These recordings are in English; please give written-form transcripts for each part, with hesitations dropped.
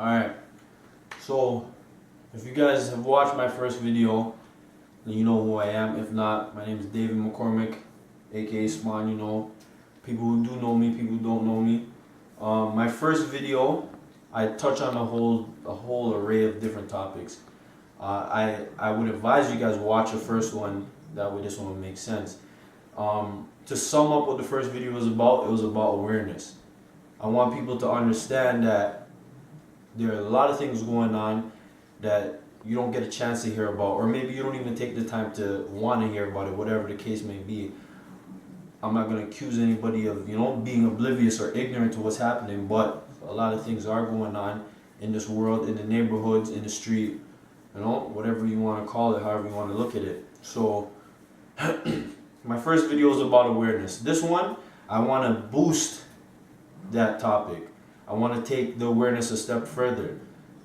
Alright, so if you guys have watched my first video, then you know who I am. If not, my name is David McCormick, aka Spawn. You know, people who do know me, people who don't know me. My first video, I touch on a whole array of different topics. I would advise you guys watch the first one. That way, this one will make sense. To sum up what the first video was about, it was about awareness. I want people to understand that there are a lot of things going on that you don't get a chance to hear about, or maybe you don't even take the time to want to hear about it, whatever the case may be. I'm not going to accuse anybody of, being oblivious or ignorant to what's happening, but a lot of things are going on in this world, in the neighborhoods, in the street, whatever you want to call it, however you want to look at it. So, my first video is about awareness. This one, I want to boost that topic. I want to take the awareness a step further.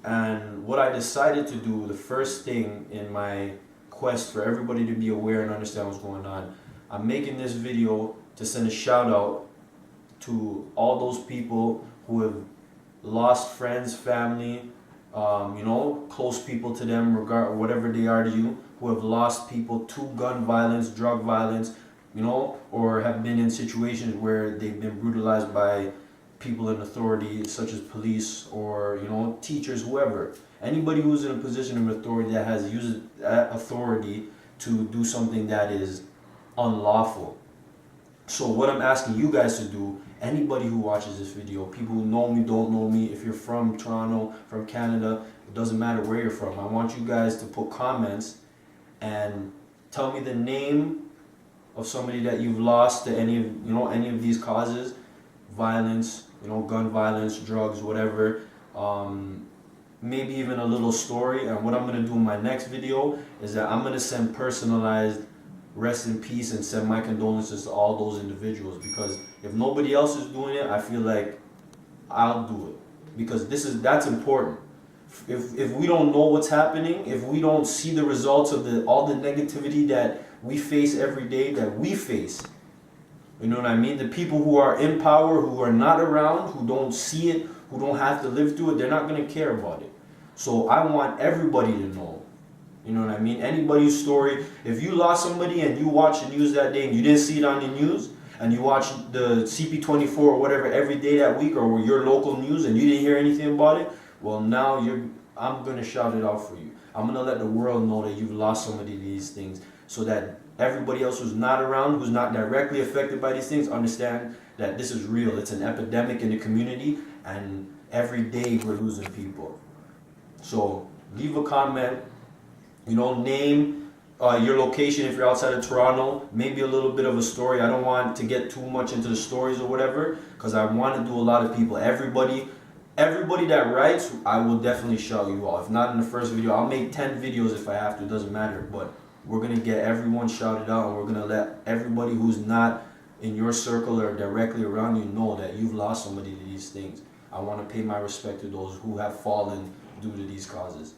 And what I decided to do, the first thing in my quest for everybody to be aware and understand what's going on, I'm making this video to send a shout out to all those people who have lost friends, family, close people to them, whatever they are to you, who have lost people to gun violence, drug violence, or have been in situations where they've been brutalized by people in authority, such as police or teachers, whoever. Anybody who's in a position of authority that has used that authority to do something that is unlawful. So what I'm asking you guys to do, anybody who watches this video, people who know me, don't know me, if you're from Toronto, from Canada, it doesn't matter where you're from, I want you guys to put comments and tell me the name of somebody that you've lost to any of these causes, violence, gun violence, drugs, whatever. Maybe even a little story. And what I'm going to do in my next video is that I'm going to send personalized rest in peace and send my condolences to all those individuals, because if nobody else is doing it, I feel like I'll do it, because that's important. If we don't know what's happening, if we don't see the results of all the negativity that we face every day, that we face, you know what I mean? The people who are in power, who are not around, who don't see it, who don't have to live through it, they're not going to care about it. So I want everybody to know. You know what I mean? Anybody's story. If you lost somebody and you watched the news that day and you didn't see it on the news, and you watched the CP24 or whatever every day that week, or your local news, and you didn't hear anything about it, well, now I'm going to shout it out for you. I'm going to let the world know that you've lost somebody to these things, so that everybody else who's not around, who's not directly affected by these things, understand that this is real. It's an epidemic in the community, and every day we're losing people. So leave a comment, name your location if you're outside of Toronto, maybe a little bit of a story. I don't want to get too much into the stories or whatever, because I want to do a lot of people. Everybody that writes, I will definitely shout you out. If not in the first video, I'll make 10 videos if I have to, it doesn't matter. But we're going to get everyone shouted out, and we're going to let everybody who's not in your circle or directly around you know that you've lost somebody to these things. I want to pay my respect to those who have fallen due to these causes.